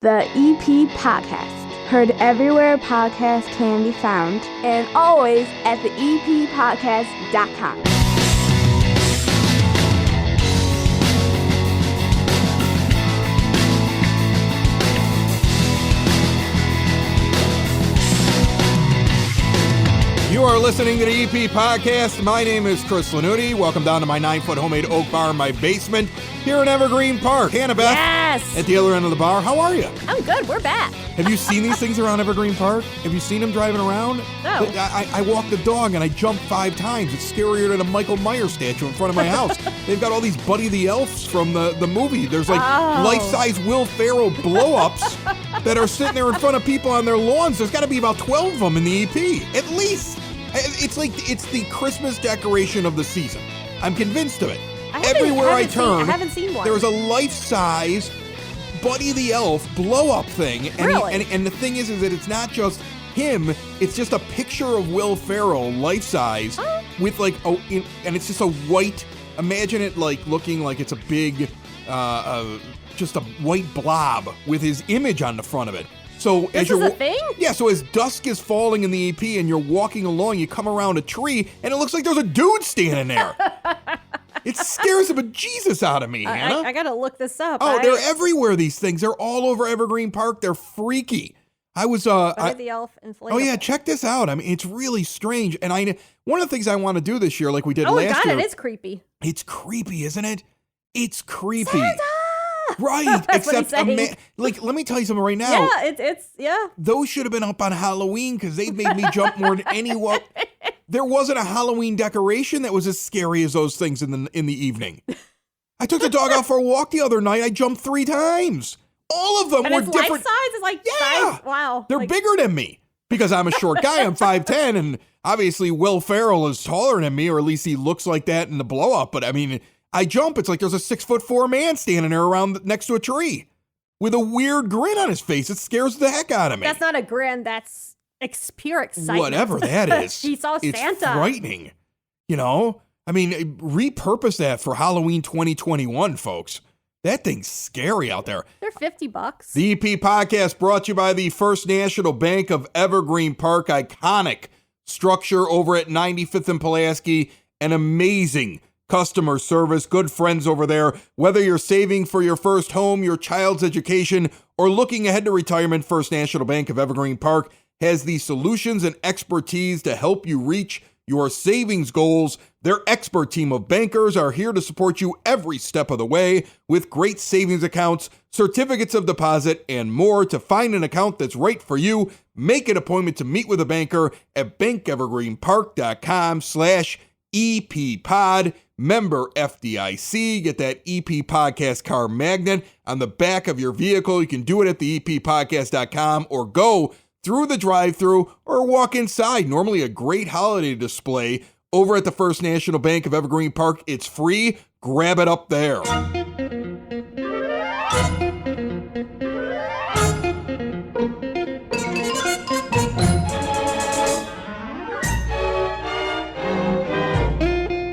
The EP Podcast. Heard everywhere podcasts can be found, and always at theeppodcast.com. You are listening to the EP Podcast. My name is Chris Lanuti. Welcome down to my 9-foot homemade oak bar in my basement here in Evergreen Park. Annabeth, yes, at the other end of the bar. How are you? I'm good. We're back. Have you seen these things around Evergreen Park? Have you seen them driving around? No. I walked the dog and I jumped 5 times. It's scarier than a Michael Myers statue in front of my house. They've got all these Buddy the Elves from the movie. There's like life-size Will Ferrell blow-ups that are sitting there in front of people on their lawns. There's got to be about 12 of them in the EP, at least. It's like it's the Christmas decoration of the season. I'm convinced of it. Everywhere I turn, I haven't seen one. There's a life-size Buddy the Elf blow-up thing. And Really? And the thing is that it's not just him. It's just a picture of Will Ferrell, life-size, with like and it's just a white. Imagine it like looking like it's a big, just a white blob with his image on the front of it. So This is a thing? Yeah, so as dusk is falling in the EP and you're walking along, you come around a tree and it looks like there's a dude standing there. It scares the bejesus out of me, Hannah. I gotta look this up. They're everywhere, these things. They're all over Evergreen Park. They're freaky. I was Buddy the Elf inflatable. Oh yeah, check this out. I mean, it's really strange. And one of the things I want to do this year, like we did Oh, last God, year. it is creepy. It's creepy, isn't it? It's creepy. Santa! Right, That's what except he's saying. like let me tell you something right now. Yeah, it's. Those should have been up on Halloween because they made me jump more than anyone. There wasn't a Halloween decoration that was as scary as those things in the evening. I took the dog out for a walk the other night. I jumped 3 times. All of them And were it's different. life size. It's like Yeah. size. Wow. They're bigger than me because I'm a short guy. I'm 5'10", and obviously Will Ferrell is taller than me, or at least he looks like that in the blow up. But I mean, I jump. It's like there's a 6'4" man standing there around next to a tree with a weird grin on his face. It scares the heck out of me. That's not a grin. That's pure excitement. Whatever that is. He saw it's Santa. frightening. You know? I mean, repurpose that for Halloween 2021, folks. That thing's scary out there. They're $50. The EP Podcast brought to you by the First National Bank of Evergreen Park. Iconic structure over at 95th and Pulaski. An amazing customer service, good friends over there. Whether you're saving for your first home, your child's education, or looking ahead to retirement, First National Bank of Evergreen Park has the solutions and expertise to help you reach your savings goals. Their expert team of bankers are here to support you every step of the way with great savings accounts, certificates of deposit, and more. To find an account that's right for you, make an appointment to meet with a banker at bankevergreenpark.com/EPPod. Member FDIC. Get that EP Podcast car magnet on the back of your vehicle. You can do it at the EPPodcast.com or go through the drive-thru or walk inside. Normally a great holiday display over at the First National Bank of Evergreen Park. It's free. Grab it up there.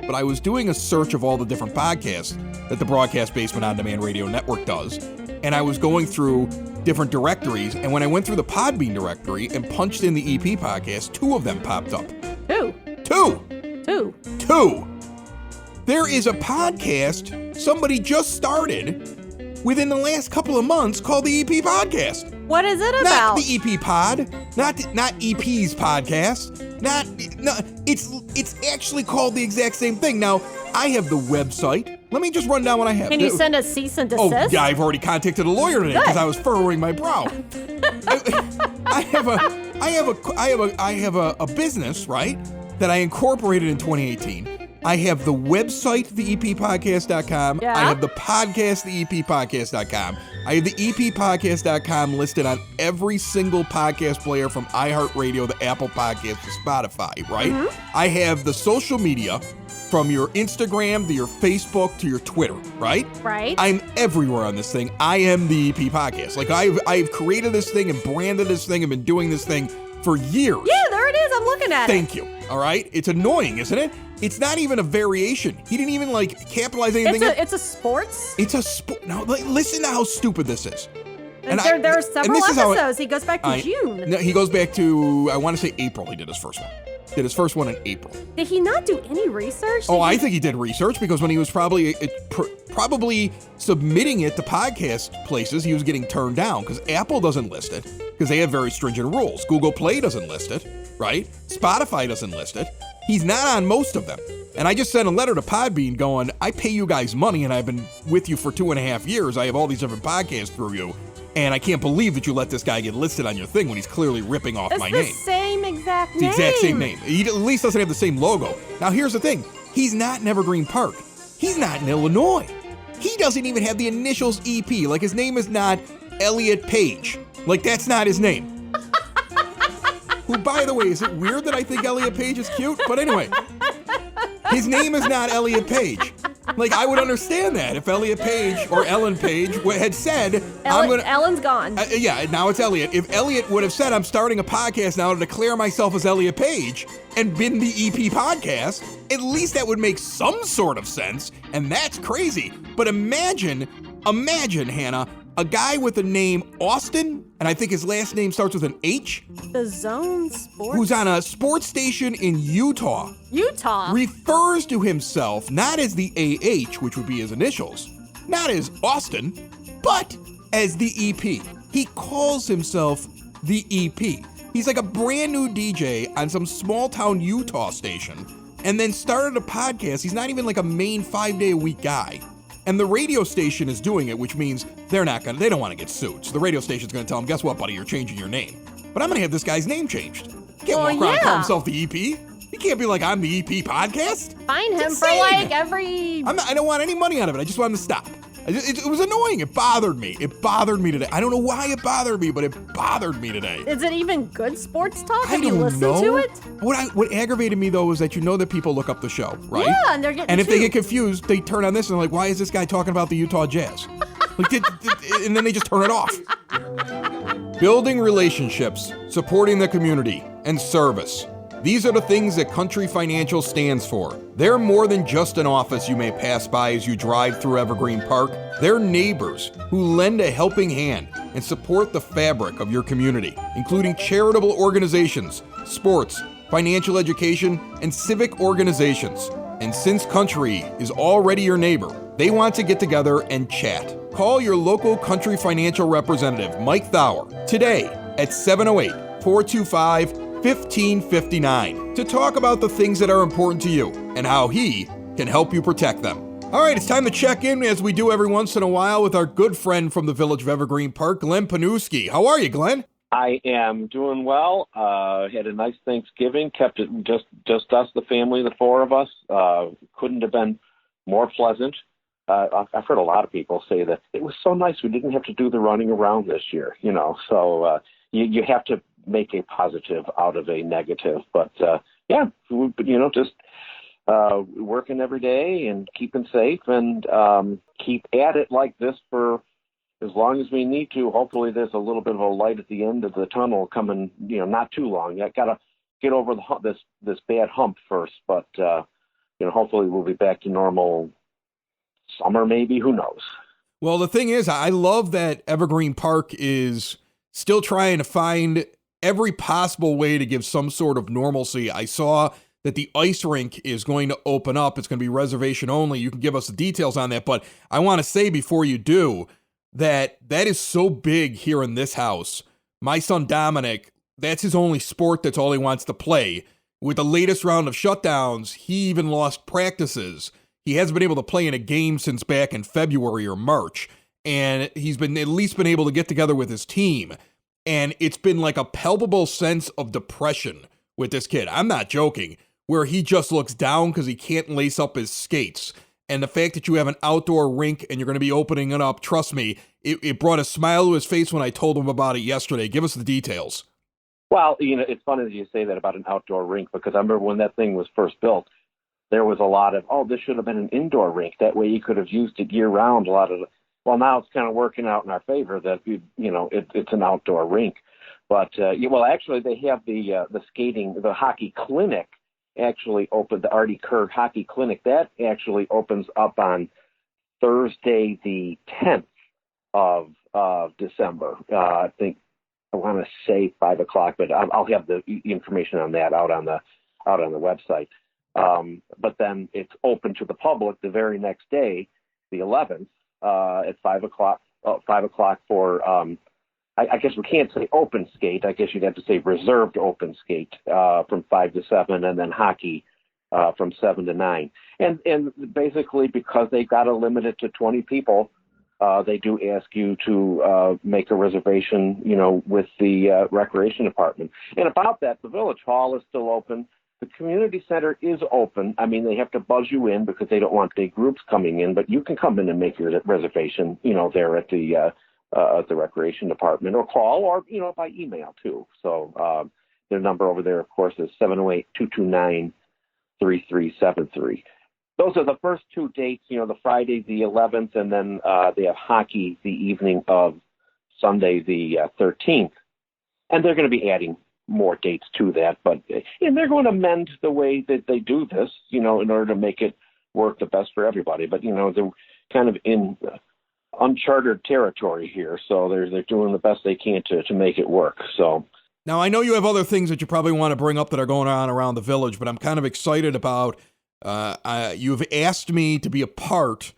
But I was doing a search of all the different podcasts that the Broadcast Basement On Demand Radio Network does, and I was going through different directories, and when I went through the Podbean directory and punched in the EP Podcast, 2 of them popped up. Two. There is a podcast somebody just started within the last couple of months called the EP Podcast. What is it Not about? the EP Pod, not EP's podcast. It's actually called the exact same thing. Now, I have the website. Let me just run down what I have. Can you send a cease and desist? Oh, yeah, I've already contacted a lawyer today because Good. I was furrowing my brow. I have a business, right, that I incorporated in 2018. I have the website, theeppodcast.com. Yeah. I have the podcast, theeppodcast.com. I have the eppodcast.com listed on every single podcast player from iHeartRadio, the Apple Podcast, to Spotify, right? Mm-hmm. I have the social media from your Instagram to your Facebook to your Twitter, right? Right. I'm everywhere on this thing. I am the EP Podcast. Like, I've created this thing and branded this thing and been doing this thing for years. Yeah, there it is. I'm looking at it. Thank you. All right? It's annoying, isn't it? It's not even a variation. He didn't even, capitalize anything. It's a sports? It's a sport. No, listen to how stupid this is. And there are several this is how episodes. He goes back to June. No, he goes back to, I want to say April. He did his first one. Did his first one in April. Did he not do any research? I think he did research because when he was probably submitting it to podcast places, he was getting turned down because Apple doesn't list it because they have very stringent rules. Google Play doesn't list it, right? Spotify doesn't list it. He's not on most of them. And I just sent a letter to Podbean going, I pay you guys money and I've been with you for 2.5 years. I have all these different podcasts through you. And I can't believe that you let this guy get listed on your thing when he's clearly ripping off my name. It's the same exact name. The exact same name. He at least doesn't have the same logo. Now, here's the thing. He's not in Evergreen Park. He's not in Illinois. He doesn't even have the initials EP. Like, his name is not Elliot Page. Like, that's not his name. Who, by the way, is it weird that I think Elliot Page is cute? But anyway, his name is not Elliot Page. Like, I would understand that if Elliot Page or Ellen Page had said, Ellen's gone. Yeah, now it's Elliot. If Elliot would have said, I'm starting a podcast now to declare myself as Elliot Page and been the EP podcast, at least that would make some sort of sense. And that's crazy. But imagine, Hannah, a guy with the name Austin, and I think his last name starts with an H. The Zone Sports. Who's on a sports station in Utah. Refers to himself not as the AH, which would be his initials, not as Austin, but as the EP. He calls himself the EP. He's like a brand new DJ on some small town Utah station, and then started a podcast. He's not even like a main 5-day-a-week guy. And the radio station is doing it, which means they don't want to get sued. So the radio station's going to tell him, guess what, buddy, you're changing your name. But I'm going to have this guy's name changed. He can't walk around and call himself the EP. He can't be like, I'm the EP podcast. Fine him for like every... I don't want any money out of it. I just want him to stop. It was annoying. It bothered me. It bothered me today. I don't know why it bothered me, but it bothered me today. Is it even good sports talk? Have you listened to it? What aggravated me, though, was that that people look up the show, right? Yeah, and they're getting if they get confused, they turn on this and they're like, why is this guy talking about the Utah Jazz? And then they just turn it off. Building relationships, supporting the community, and service. These are the things that Country Financial stands for. They're more than just an office you may pass by as you drive through Evergreen Park. They're neighbors who lend a helping hand and support the fabric of your community, including charitable organizations, sports, financial education, and civic organizations. And since Country is already your neighbor, they want to get together and chat. Call your local Country Financial representative, Mike Thauer, today at 708-425-1559 to talk about the things that are important to you and how he can help you protect them. All right, it's time to check in as we do every once in a while with our good friend from the village of Evergreen Park, Glenn Panuski. How are you, Glenn? I am doing well. Had a nice Thanksgiving. Kept it just us, the family, the four of us. Couldn't have been more pleasant. I've heard a lot of people say that it was so nice we didn't have to do the running around this year. So you have to make a positive out of a negative. But just working every day and keeping safe and keep at it like this for as long as we need to. Hopefully there's a little bit of a light at the end of the tunnel coming, not too long. I got to get over this bad hump first, but, hopefully we'll be back to normal summer maybe, who knows? Well, the thing is, I love that Evergreen Park is still trying to find every possible way to give some sort of normalcy. I saw that the ice rink is going to open up. It's going to be reservation only. You can give us the details on that, but I want to say before you do that is so big here in this house. My son Dominic, that's his only sport. That's all he wants to play. With the latest round of shutdowns, he even lost practices. He hasn't been able to play in a game since back in February or March, and he's been at least been able to get together with his team. And it's been like a palpable sense of depression with this kid. I'm not joking, where he just looks down because he can't lace up his skates. And the fact that you have an outdoor rink and you're going to be opening it up, trust me, it brought a smile to his face when I told him about it yesterday. Give us the details. Well, it's funny that you say that about an outdoor rink, because I remember when that thing was first built, there was a lot of, this should have been an indoor rink. That way you could have used it year round. Well, now it's kind of working out in our favor that, it's an outdoor rink. But, actually they have the skating, the hockey clinic actually opened, the Artie Kerr Hockey Clinic. That actually opens up on Thursday, the 10th of of December. I think I want to say 5 o'clock, but I'll have the information on that out on the website. But then it's open to the public the very next day, the 11th, at 5 o'clock. 5 o'clock for I guess we can't say open skate. I guess you'd have to say reserved open skate from 5 to 7, and then hockey from 7 to 9. And basically, because they got to limit it to 20 people, they do ask you to make a reservation, with the recreation department. And about that, the village hall is still open. The community center is open. I mean, they have to buzz you in because they don't want big groups coming in, but you can come in and make your reservation, there at the recreation department, or call, or, by email too. So their number over there, of course, is 708-229-3373. Those are the first two dates, the Friday, the 11th, and then they have hockey the evening of Sunday, the 13th. And they're going to be adding more dates to that, but they're going to mend the way that they do this, in order to make it work the best for everybody. But, they're kind of in uncharted territory here, so they're doing the best they can to make it work. So now, I know you have other things that you probably want to bring up that are going on around the village, but I'm kind of excited about you've asked me to be a part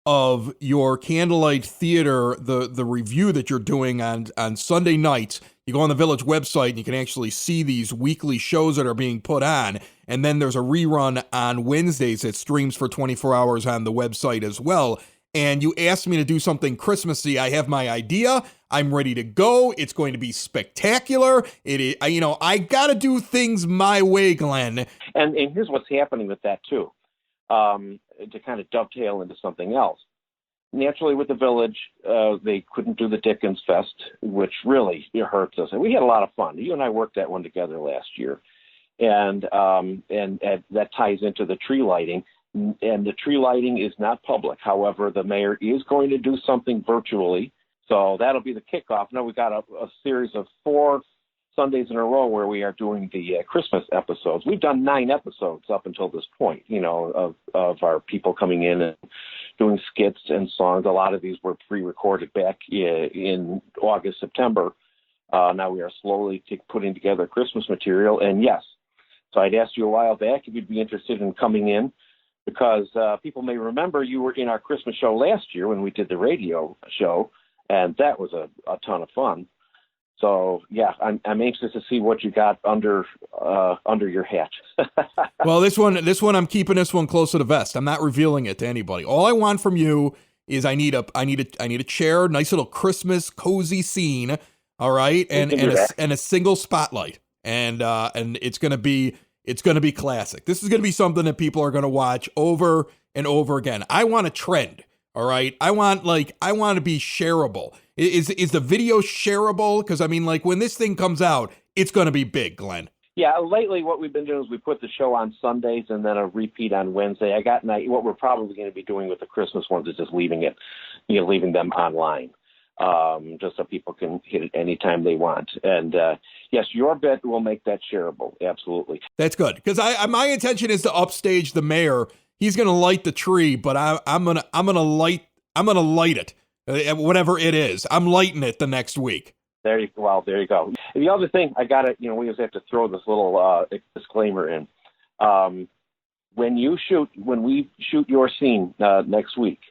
of your Candlelight Theater, the review that you're doing on Sunday nights. You go on the village website and you can actually see these weekly shows that are being put on. And then there's a rerun on Wednesdays that streams for 24 hours on the website as well. And you asked me to do something Christmassy. I have my idea. I'm ready to go. It's going to be spectacular. It is, I got to do things my way, Glenn. And here's what's happening with that too. To kind of dovetail into something else. Naturally, with the village, they couldn't do the Dickens Fest, which really hurts us. And we had a lot of fun. You and I worked that one together last year. And that ties into the tree lighting. And the tree lighting is not public. However, the mayor is going to do something virtually. So that'll be the kickoff. Now we've got a series of 4 Sundays in a row where we are doing the Christmas episodes. We've done 9 episodes up until this point, of our people coming in and doing skits and songs. A lot of these were pre-recorded back in August, September. Now we are slowly putting together Christmas material. And yes, so I'd asked you a while back if you'd be interested in coming in, because people may remember you were in our Christmas show last year when we did the radio show, and that was a ton of fun. So yeah, I'm anxious to see what you got under your hat. Well, this one I'm keeping this one close to the vest. I'm not revealing it to anybody. All I want from you is I need a chair, nice little Christmas cozy scene, all right, and a single spotlight, and it's gonna be classic. This is gonna be something that people are gonna watch over and over again. I want a trend. All right. I want to be shareable. Is the video shareable? Because when this thing comes out, it's going to be big, Glenn. Yeah. Lately, what we've been doing is we put the show on Sundays and then a repeat on Wednesday. What we're probably going to be doing with the Christmas ones is just leaving them online, just so people can hit it anytime they want. And yes, your bet will make that shareable. Absolutely. That's good, because my intention is to upstage the mayor. He's gonna light the tree, but I'm gonna light it, whatever it is. I'm lighting it the next week. There you go. And the other thing, we just have to throw this little disclaimer in. When we shoot your scene next week,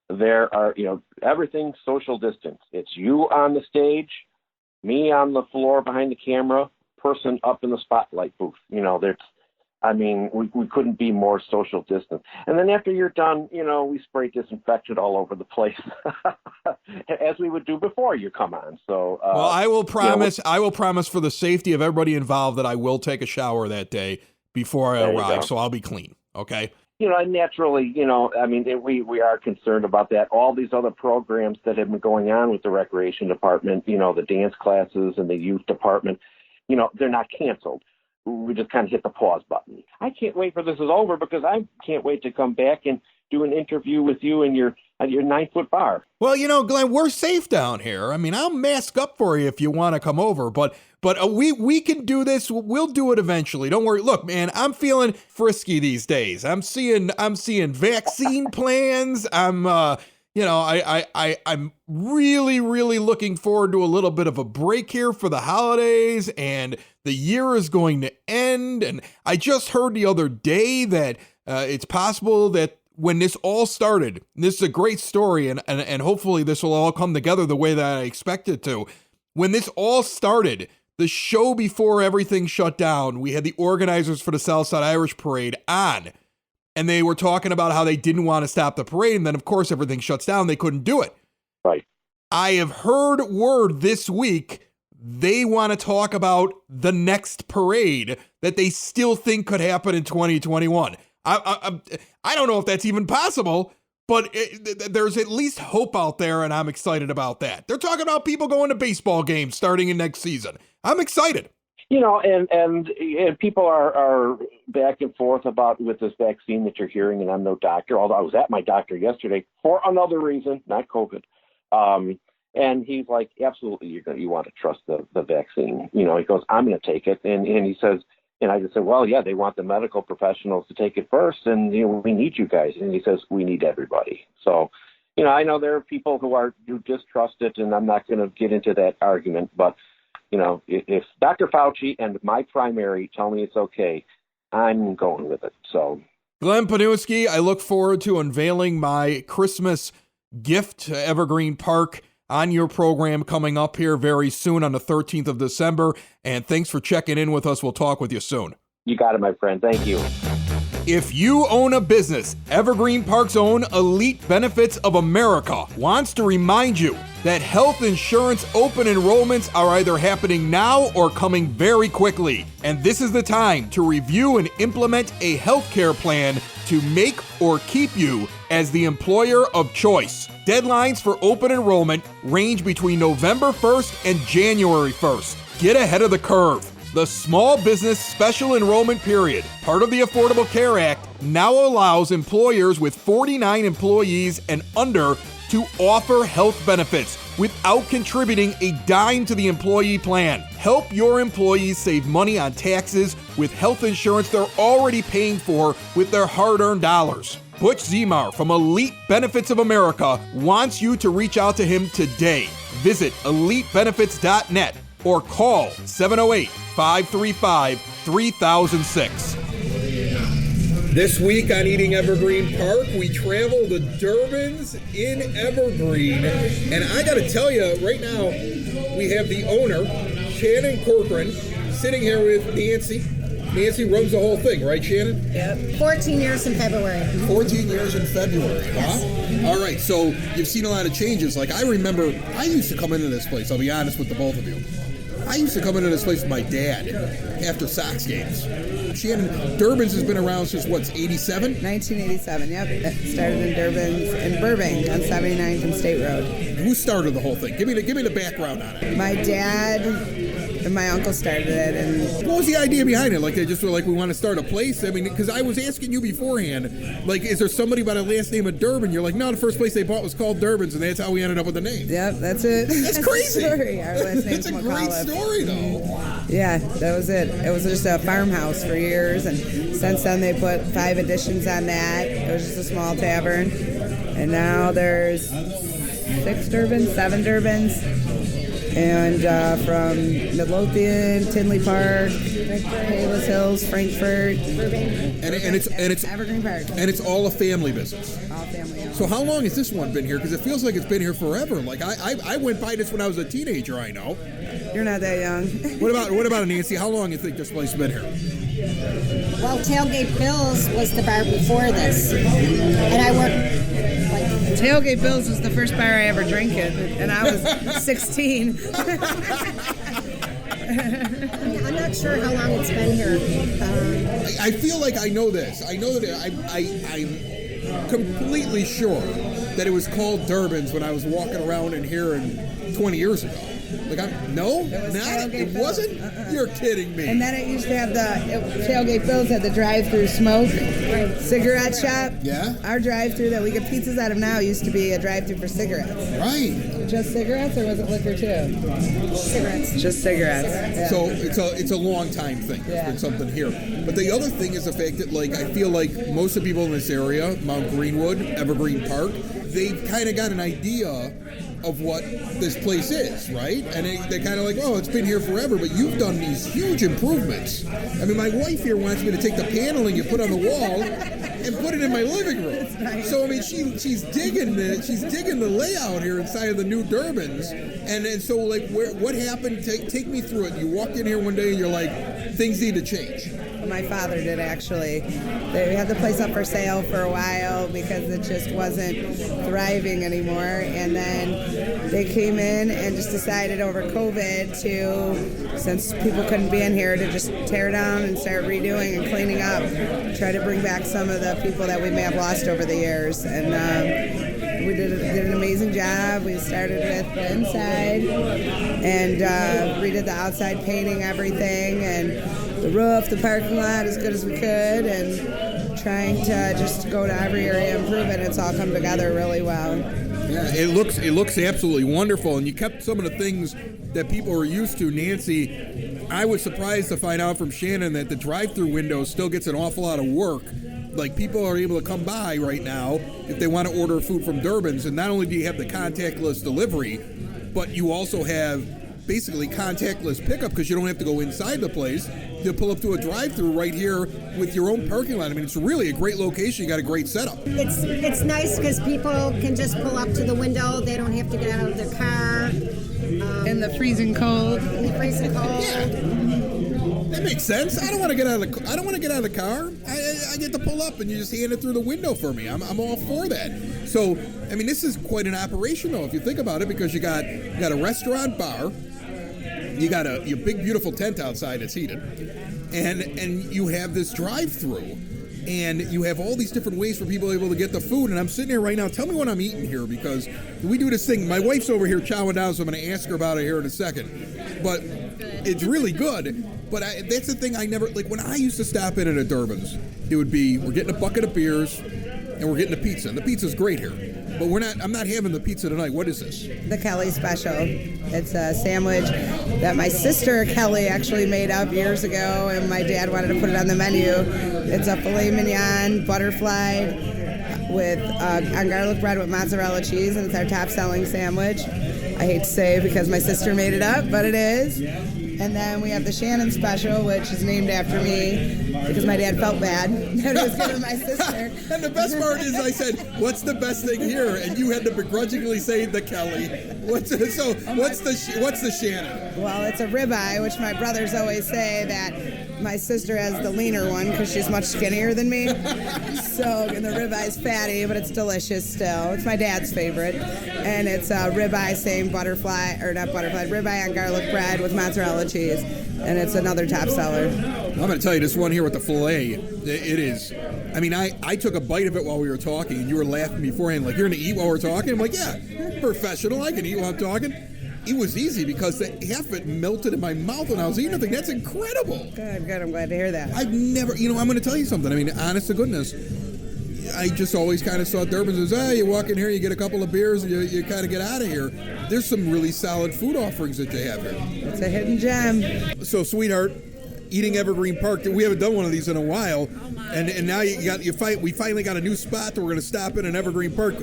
there are everything's social distance. It's you on the stage, me on the floor behind the camera, person up in the spotlight booth. We couldn't be more social distance. And then after you're done, we spray disinfectant all over the place, as we would do before you come on. So, well, I will promise for the safety of everybody involved that I will take a shower that day before I arrive, so I'll be clean. Okay. And naturally, we are concerned about that. All these other programs that have been going on with the recreation department, the dance classes and the youth department, they're not canceled. We just kind of hit the pause button. I can't wait for this is over, because I can't wait to come back and do an interview with you in your 9-foot bar. Well, Glenn, we're safe down here. I'll mask up for you if you want to come over, but we can do this. We'll do it eventually. Don't worry. Look, man, I'm feeling frisky these days. I'm seeing vaccine plans. I'm I'm really, really looking forward to a little bit of a break here for the holidays, and the year is going to end. And I just heard the other day that it's possible that when this all started, this is a great story, and hopefully this will all come together the way that I expect it to. When this all started, the show before everything shut down, we had the organizers for the Southside Irish Parade on, and they were talking about how they didn't want to stop the parade, and then, of course, everything shuts down. They couldn't do it. Right. I have heard word this week they want to talk about the next parade that they still think could happen in 2021. I don't know if that's even possible, but there's at least hope out there, and I'm excited about that. They're talking about people going to baseball games starting in next season. I'm excited. And people are back and forth about with this vaccine that you're hearing, and I'm no doctor, although I was at my doctor yesterday for another reason, not COVID. And he's like, absolutely, you want to trust the vaccine. He goes, I'm going to take it. And he says, and I just said, well, yeah, they want the medical professionals to take it first, and we need you guys. And he says, we need everybody. So, I know there are people who distrust it, and I'm not going to get into that argument. But, if Dr. Fauci and my primary tell me it's okay, I'm going with it. So, Glenn Panuski, I look forward to unveiling my Christmas gift to Evergreen Park on your program coming up here very soon on the 13th of December. And thanks for checking in with us. We'll talk with you soon. You got it, my friend. Thank you. If you own a business, Evergreen Park's own Elite Benefits of America wants to remind you that health insurance open enrollments are either happening now or coming very quickly. And this is the time to review and implement a healthcare plan to make or keep you as the employer of choice. Deadlines for open enrollment range between November 1st and January 1st. Get ahead of the curve. The Small Business Special Enrollment Period, part of the Affordable Care Act, now allows employers with 49 employees and under to offer health benefits without contributing a dime to the employee plan. Help your employees save money on taxes with health insurance they're already paying for with their hard-earned dollars. Butch Zemar from Elite Benefits of America wants you to reach out to him today. Visit EliteBenefits.net or call 708-535-3006. This week on Eating Evergreen Park, we travel to Durbin's in Evergreen. And I got to tell you, right now, we have the owner, Shannon Corcoran, sitting here with Nancy. Nancy runs the whole thing, right, Shannon? Yep. 14 years in February. 14 years in February, huh? Yes. All right, so you've seen a lot of changes. Like, I remember, I used to come into this place, I'll be honest with the both of you. I used to come into this place with my dad after Sox games. Shannon, Durbin's has been around since, 87? 1987, yep. It started in Durbin's in Burbank on 79th and State Road. Who started the whole thing? Give me the background on it. My dad and my uncle started it. And what was the idea behind it? Like, they just were like, we want to start a place? I mean, because I was asking you beforehand, like, is there somebody by the last name of Durbin? You're like, no, the first place they bought was called Durbin's, and that's how we ended up with the name. Yep, that's it. That's crazy. Story. Our last name's It's a McAuliffe. great story, though. Yeah, that was it. It was just a farmhouse for years, and since then they put 5 additions on that. It was just a small tavern, and now there's 7 Durbins, and from Midlothian, Tinley Park, Palos Hills, Frankfurt, And it's Evergreen Park. And it's all a family business. All family owned. So how long has this one been here? Because it feels like it's been here forever. Like I went by this when I was a teenager. I know. You're not that young. What about Nancy? How long do you think this place has been here? Well, Tailgate Bill's was the bar before this, and I worked Tailgate Bill's was the first bar I ever drank at, and I was 16. I'm not sure how long it's been here. I feel like I know this. I know that I'm completely sure that it was called Durbin's when I was walking around in here 20 years ago. Like, it wasn't? You're kidding me. And then it used to have Tailgate Bill's had the drive-through smoke cigarette shop. Yeah? Our drive-through that we get pizzas out of now used to be a drive-through for cigarettes. Right. Just cigarettes, or was it liquor too? Cigarettes. Just cigarettes. Yeah. So it's a long time thing. There's been something here. But the other thing is the fact that, like, I feel like most of the people in this area, Mount Greenwood, Evergreen Park, they've kind of got an idea of what this place is, right? And they're kind of like, oh, it's been here forever, but you've done these huge improvements. I mean, my wife here wants me to take the paneling you put on the wall and put it in my living room. Nice. So I mean, she's digging the layout here inside of the new Durbins, and so like, what happened? Take me through it. You walked in here one day and you're like, things need to change. My father did, actually. They had the place up for sale for a while because it just wasn't thriving anymore. And then they came in and just decided over COVID to, since people couldn't be in here, to just tear down and start redoing and cleaning up. Try to bring back some of the people that we may have lost over the years. And we did an amazing job. We started with the inside and redid the outside painting, everything, and the roof, the parking lot as good as we could, and trying to just go to every area and improve it. It's all come together really well. Yeah, it looks absolutely wonderful, and you kept some of the things that people were used to. Nancy, I was surprised to find out from Shannon that the drive-through window still gets an awful lot of work. Like, people are able to come by right now if they want to order food from Durbin's, and not only do you have the contactless delivery, but you also have basically contactless pickup because you don't have to go inside the place. You pull up to a drive-through right here with your own parking lot. I mean, it's really a great location. You got a great setup. It's nice because people can just pull up to the window. They don't have to get out of their car. In the freezing cold. Yeah. That makes sense. I don't want to get out of the car. I get to pull up and you just hand it through the window for me. I'm all for that. So, I mean, this is quite an operation, though, if you think about it, because you got a restaurant bar. You got your big, beautiful tent outside that's heated, and you have this drive-through, and you have all these different ways for people able to get the food. And I'm sitting here right now. Tell me what I'm eating here, because we do this thing. My wife's over here chowing down, so I'm going to ask her about it here in a second. But it's really good. But that's the thing I never, like, when I used to stop in at a Durbin's, it would be, we're getting a bucket of beers, and we're getting a pizza. And the pizza's great here. But I'm not having the pizza tonight. What is this? The Kelly Special. It's a sandwich that my sister Kelly actually made up years ago, and my dad wanted to put it on the menu. It's a filet mignon, butterfly, with on garlic bread with mozzarella cheese, and it's our top-selling sandwich. I hate to say it because my sister made it up, but it is. And then we have the Shannon Special, which is named after me because my dad felt bad that it was given my sister. And the best part is I said, what's the best thing here? And you had to begrudgingly say the Kelly. What's the Shannon? Well, it's a ribeye, which my brothers always say that my sister has the leaner one because she's much skinnier than me. And the ribeye's fatty, but it's delicious still. It's my dad's favorite. And it's a ribeye, ribeye on garlic bread with mozzarella cheese. And it's another top seller. I'm going to tell you, this one here with the filet, it is. I mean, I took a bite of it while we were talking, and you were laughing beforehand, like, you're going to eat while we're talking? I'm like, yeah, professional, I can eat while I'm talking. It was easy because half of it melted in my mouth when I was eating. I think that's incredible. Good. I'm glad to hear that. I've never, I'm going to tell you something. I mean, honest to goodness, I just always kind of saw Durbin's as, you walk in here, you get a couple of beers, and you kind of get out of here. There's some really solid food offerings that they have here. It's a hidden gem. So, sweetheart, eating Evergreen Park, we haven't done one of these in a while, and now we finally got a new spot that we're going to stop in Evergreen Park.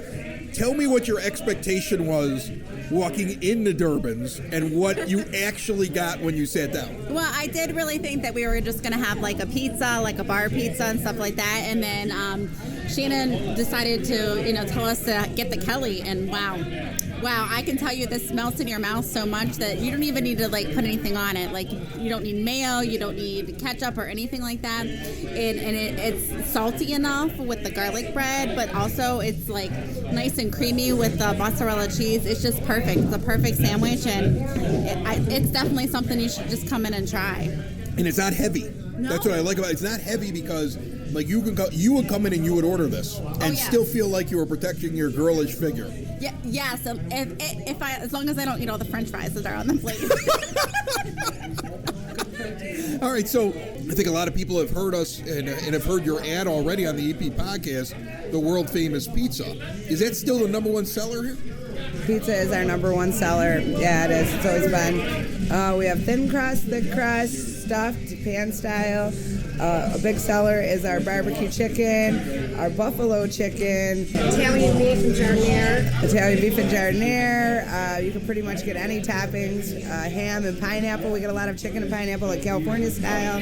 Tell me what your expectation was walking into Durbin's and what you actually got when you sat down. Well, I did really think that we were just going to have like a pizza, like a bar pizza and stuff like that. And then Shannon decided to, tell us to get the Kelly. And wow, I can tell you this melts in your mouth so much that you don't even need to like put anything on it. Like you don't need mayo, you don't need ketchup or anything like that. It's salty enough with the garlic bread, but also it's like nice and creamy with the mozzarella cheese. It's just perfect. It's a perfect sandwich, and it's definitely something you should just come in and try. And it's not heavy. No. That's what I like about it. It's not heavy because like you would come in and you would order this and still feel like you were protecting your girlish figure. Yeah. So as long as I don't eat all the French fries that are on the plate. All right, so I think a lot of people have heard us and have heard your ad already on the EP podcast, the world famous pizza. Is that still the number one seller here? Pizza is our number one seller. Yeah, it is. It's always been. We have thin crust, thick crust, stuffed, pan style. A big seller is our barbecue chicken, our buffalo chicken, Italian beef and jardiniere. Italian beef and jardiniere. You can pretty much get any toppings, ham and pineapple. We get a lot of chicken and pineapple like California style.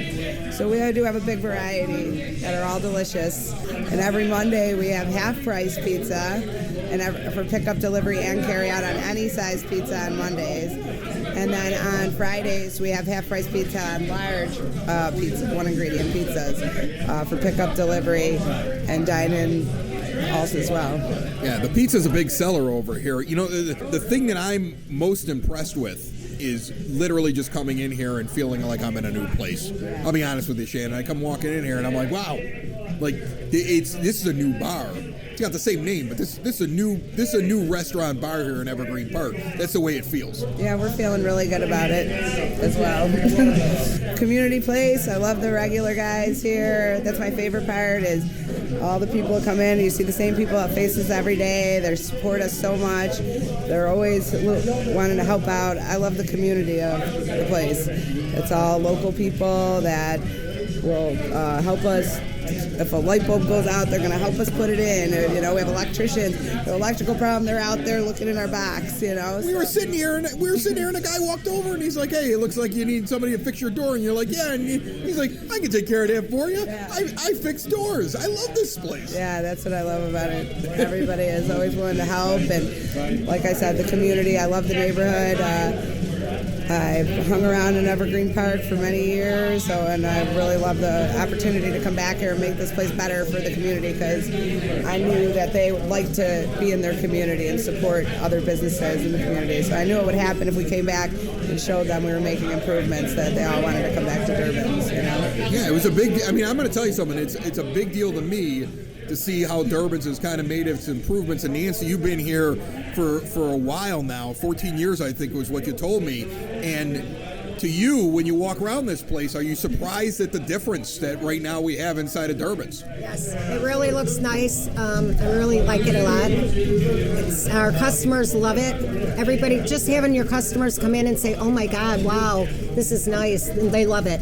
So we do have a big variety that are all delicious. And every Monday we have half-price pizza, and for pickup, delivery, and carry out on any size pizza on Mondays. And then on Fridays, we have half-price pizza on large pizza, one-ingredient pizzas for pickup, delivery, and dine-in also as well. Yeah, the pizza's a big seller over here. You know, the thing that I'm most impressed with is literally just coming in here and feeling like I'm in a new place. I'll be honest with you, Shannon. I come walking in here and I'm like, wow, like this is a new bar. It's got the same name, but this is a new restaurant bar here in Evergreen Park. That's the way it feels. Yeah, we're feeling really good about it as well. Community place. I love the regular guys here. That's my favorite part is all the people come in. You see the same people at faces every day. They support us so much. They're always wanting to help out. I love the community of the place. It's all local people that will help us. If a light bulb goes out, they're going to help us put it in. Or, you know, we have electricians. The electrical problem, they're out there looking in our box, you know. We were sitting here and a guy walked over and he's like, hey, it looks like you need somebody to fix your door. And you're like, yeah. And he's like, I can take care of that for you. Yeah. I fix doors. I love this place. Yeah, that's what I love about it. Everybody is always willing to help. And like I said, the community, I love the neighborhood. I've hung around in Evergreen Park for many years, and I really love the opportunity to come back here and make this place better for the community because I knew that they would like to be in their community and support other businesses in the community. So I knew it would happen if we came back and showed them we were making improvements that they all wanted to come back to Durbin's, you know? Yeah, it was a big, I mean, I'm going to tell you something. It's a big deal to me to see how Durbin's has kind of made its improvements. And Nancy, you've been here for a while now, 14 years I think was what you told me. And to you, when you walk around this place, are you surprised at the difference that right now we have inside of Durbin's? Yes, it really looks nice. I really like it a lot. Our customers love it. Everybody, just having your customers come in and say, oh my God, wow, this is nice. And they love it.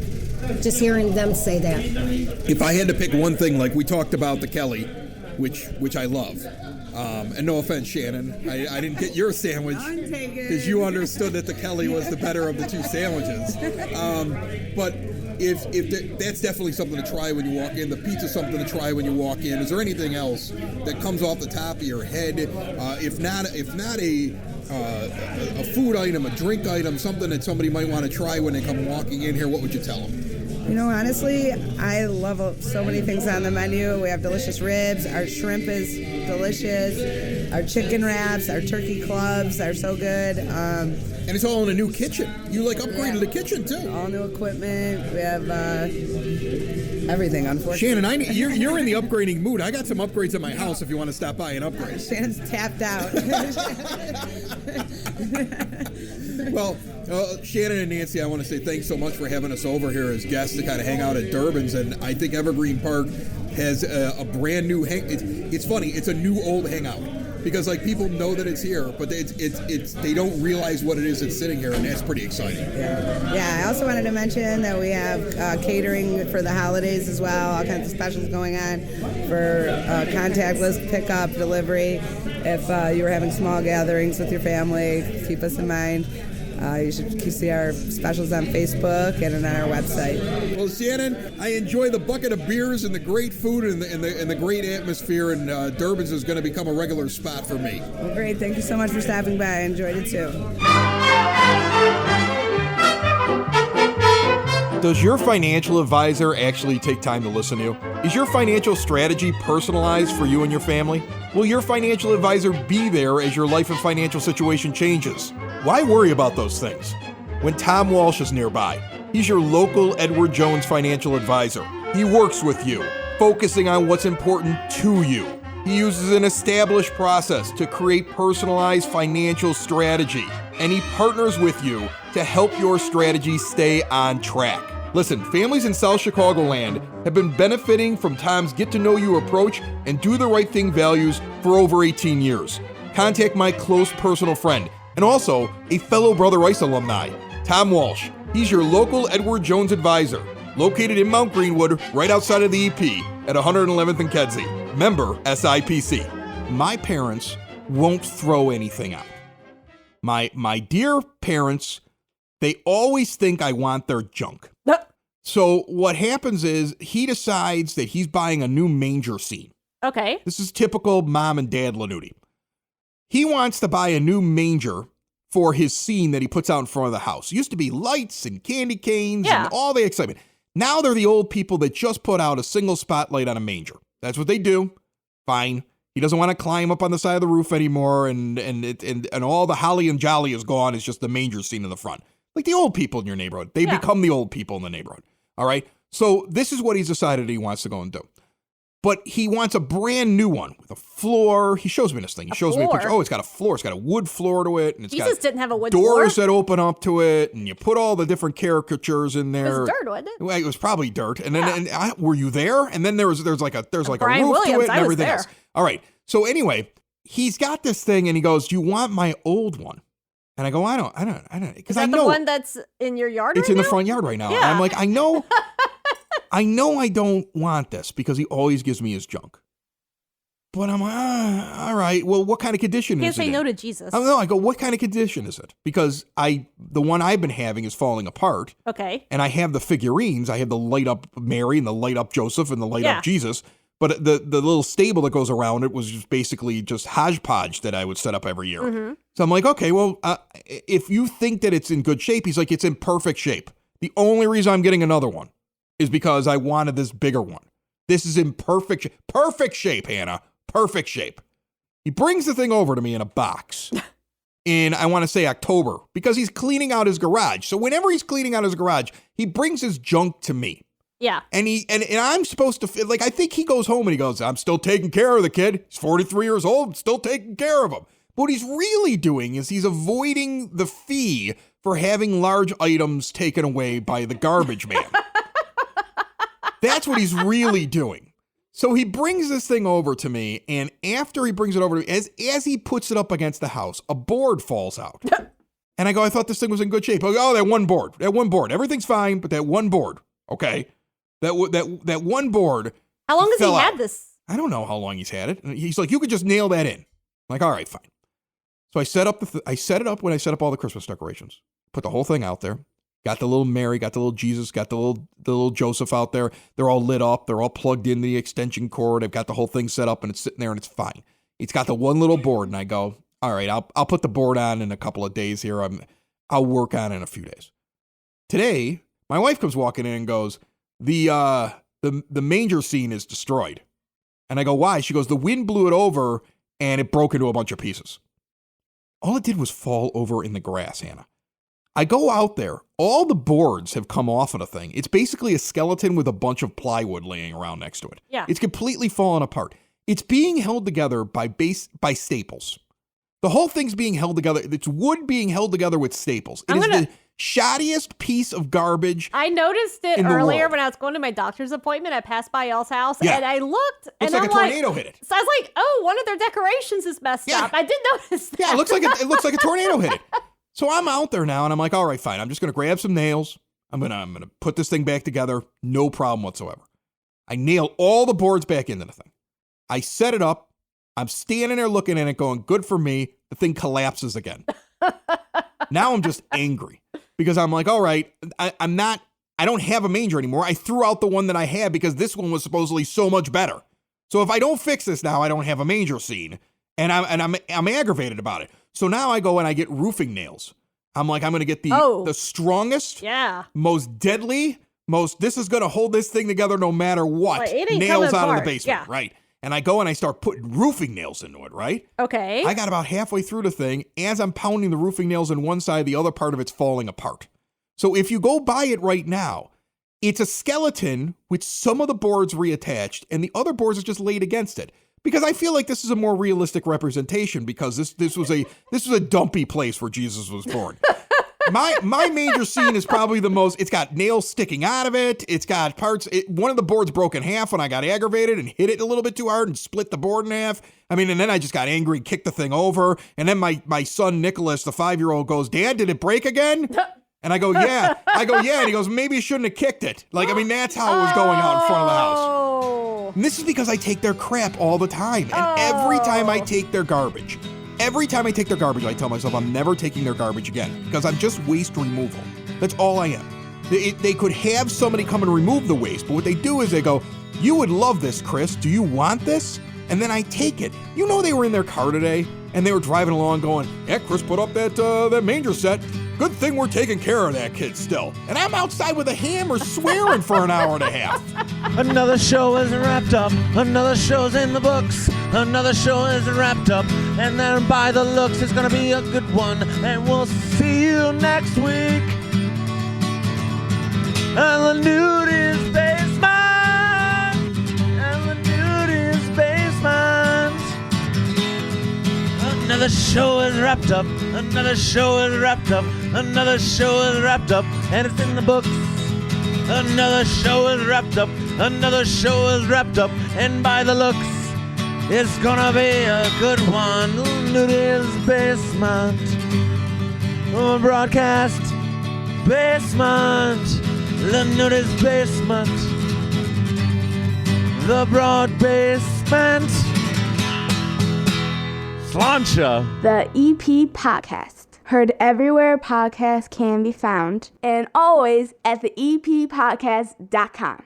Just hearing them say that. If I had to pick one thing, like we talked about the Kelly, which I love, and no offense, Shannon, I didn't get your sandwich because you understood that the Kelly was the better of the two sandwiches. But if that's definitely something to try when you walk in. The pizza's something to try when you walk in. Is there anything else that comes off the top of your head? If not a food item, a drink item, something that somebody might want to try when they come walking in here, what would you tell them? You know, honestly, I love so many things on the menu. We have delicious ribs. Our shrimp is delicious. Our chicken wraps, our turkey clubs are so good. And it's all in a new kitchen. You upgraded the kitchen too. All new equipment. We have everything, unfortunately. Shannon, you're in the upgrading mood. I got some upgrades at my house if you want to stop by and upgrade. Shannon's tapped out. Well, Shannon and Nancy, I want to say thanks so much for having us over here as guests to kind of hang out at Durbin's. And I think Evergreen Park has a brand new it's funny, it's a new old hangout. Because people know that it's here, but they don't realize what it is that's sitting here, and that's pretty exciting. Yeah. I also wanted to mention that we have catering for the holidays as well. All kinds of specials going on for contactless pickup, delivery. If you were having small gatherings with your family, keep us in mind. You should see our specials on Facebook and on our website. Well, Shannon, I enjoy the bucket of beers and the great food and the great atmosphere, and Durbin's is going to become a regular spot for me. Well, great. Thank you so much for stopping by. I enjoyed it too. Does your financial advisor actually take time to listen to you? Is your financial strategy personalized for you and your family? Will your financial advisor be there as your life and financial situation changes? Why worry about those things when Tom Walsh is nearby? He's your local Edward Jones financial advisor. He works with you, focusing on what's important to you. He uses an established process to create personalized financial strategy, and he partners with you to help your strategy stay on track. Listen, families in South Chicagoland have been benefiting from Tom's get-to-know-you approach and do the right thing values for over 18 years. Contact my close personal friend and also a fellow Brother Rice alumni, Tom Walsh. He's your local Edward Jones advisor. located in Mount Greenwood, right outside of the EP at 111th and Kedzie. Member SIPC. My parents won't throw anything out. My dear parents, they always think I want their junk. So what happens is he decides that he's buying a new manger scene. Okay. This is typical mom and dad Lanuti. He wants to buy a new manger for his scene that he puts out in front of the house. It used to be lights and candy canes and all the excitement. Now they're the old people that just put out a single spotlight on a manger. That's what they do. Fine. He doesn't want to climb up on the side of the roof anymore, and all the holly and jolly is gone. It's just the manger scene in the front. Like the old people in your neighborhood. They become the old people in the neighborhood. All right? So this is what he's decided he wants to go and do. But he wants a brand new one with a floor. He shows me this thing. He shows me a picture. Oh, it's got a floor. It's got a wood floor to it. And it's Jesus got didn't have a wood floor. doors that open up to it. And you put all the different caricatures in there. It was dirt, wasn't it? Well, it was probably dirt. And then were you there? And then there's like a Brian roof Williams, to it and I was everything there. else. All right. So anyway, he's got this thing and he goes, "Do you want my old one?" And I go, I don't, because Is I that know the one that's in your yard it's right in the now? front yard right now. Yeah. And I'm like, I know I don't want this because he always gives me his junk. But I'm like, all right. Well, what kind of condition Can't is it say in? no to Jesus. I don't know. I go, what kind of condition is it? Because the one I've been having is falling apart. Okay. And I have the figurines. I have the light up Mary and the light up Joseph and the light up Jesus. But the little stable that goes around it was just basically just hodgepodge that I would set up every year. Mm-hmm. So I'm like, okay, well, if you think that it's in good shape, he's like, it's in perfect shape. The only reason I'm getting another one is because I wanted this bigger one. This is in perfect shape, Hannah. Perfect shape. He brings the thing over to me in a box in, I want to say October, because he's cleaning out his garage. So whenever he's cleaning out his garage, he brings his junk to me. Yeah. And I'm supposed to feel like, I think he goes home and he goes, I'm still taking care of the kid. He's 43 years old, still taking care of him. But what he's really doing is he's avoiding the fee for having large items taken away by the garbage man. That's what he's really doing. So he brings this thing over to me, and after he brings it over to me, as he puts it up against the house, a board falls out. And I go, I thought this thing was in good shape. I go, oh, that one board. Everything's fine, but that one board, okay? That one board. How long has he had out. this? I don't know how long he's had it. And he's like, you could just nail that in. I'm like, all right, fine. So I set it up when I set up all the Christmas decorations. Put the whole thing out there. Got the little Mary, got the little Jesus, got the little Joseph out there. They're all lit up. They're all plugged into the extension cord. I've got the whole thing set up and it's sitting there and it's fine. It's got the one little board and I go, all right, I'll put the board on in a couple of days here. I'll work on it in a few days. Today, my wife comes walking in and goes, the manger scene is destroyed. And I go, why? She goes, the wind blew it over and it broke into a bunch of pieces. All it did was fall over in the grass, Hannah. I go out there. All the boards have come off of the thing. It's basically a skeleton with a bunch of plywood laying around next to it. Yeah. It's completely fallen apart. It's being held together by staples. The whole thing's being held together. It's wood being held together with staples. It is the shoddiest piece of garbage. I noticed it in the earlier world. when I was going to my doctor's appointment. I passed by y'all's house Yeah. and I looked Looks and like I'm a tornado hit it. So I was like, oh, one of their decorations is messed Yeah. up. I did notice that. Yeah, it looks like a tornado hit it. So I'm out there now and I'm like, all right, fine. I'm just going to grab some nails. I'm going to put this thing back together. No problem whatsoever. I nail all the boards back into the thing. I set it up. I'm standing there looking at it going, good for me. The thing collapses again. Now I'm just angry because I'm like, all right, I don't have a manger anymore. I threw out the one that I had because this one was supposedly so much better. So if I don't fix this now, I don't have a manger scene. And I'm aggravated about it. So now I go and I get roofing nails. I'm like, I'm going to get the strongest, most deadly, this is going to hold this thing together no matter what. Well, it ain't nails coming out of the apart. basement, Yeah. right? And I go and I start putting roofing nails into it, right? Okay. I got about halfway through the thing. As I'm pounding the roofing nails in one side, the other part of it's falling apart. So if you go buy it right now, it's a skeleton with some of the boards reattached and the other boards are just laid against it. Because I feel like this is a more realistic representation because this was a dumpy place where Jesus was born. My manger scene is probably the most, it's got nails sticking out of it. It's got parts, one of the boards broke in half when I got aggravated and hit it a little bit too hard and split the board in half. I mean, and then I just got angry, kicked the thing over. And then my son, Nicholas, the 5-year-old goes, Dad, did it break again? And I go, yeah. And he goes, maybe you shouldn't have kicked it. Like, I mean, that's how it was going out in front of the house. Oh. And this is because I take their crap all the time. And every time I take their garbage, I tell myself I'm never taking their garbage again because I'm just waste removal. That's all I am. They could have somebody come and remove the waste, but what they do is they go, you would love this, Chris. Do you want this? And then I take it. You know, they were in their car today and they were driving along going, yeah, Chris put up that manger set. Good thing we're taking care of that kid still. And I'm outside with a hammer swearing for an hour and a half. Another show is wrapped up. Another show's in the books. Another show is wrapped up. And then by the looks, it's gonna be a good one. And we'll see you next week. And the nude is basement. And the nude is basement. Another show is wrapped up. Another show is wrapped up. Another show is wrapped up. And it's in the books. Another show is wrapped up. Another show is wrapped up. And by the looks, it's gonna be a good one. Nude is basement. Broadcast basement. The nudist basement. The broad basement. Sláinte. The EP Podcast. Heard everywhere podcasts can be found. And always at theeppodcast.com.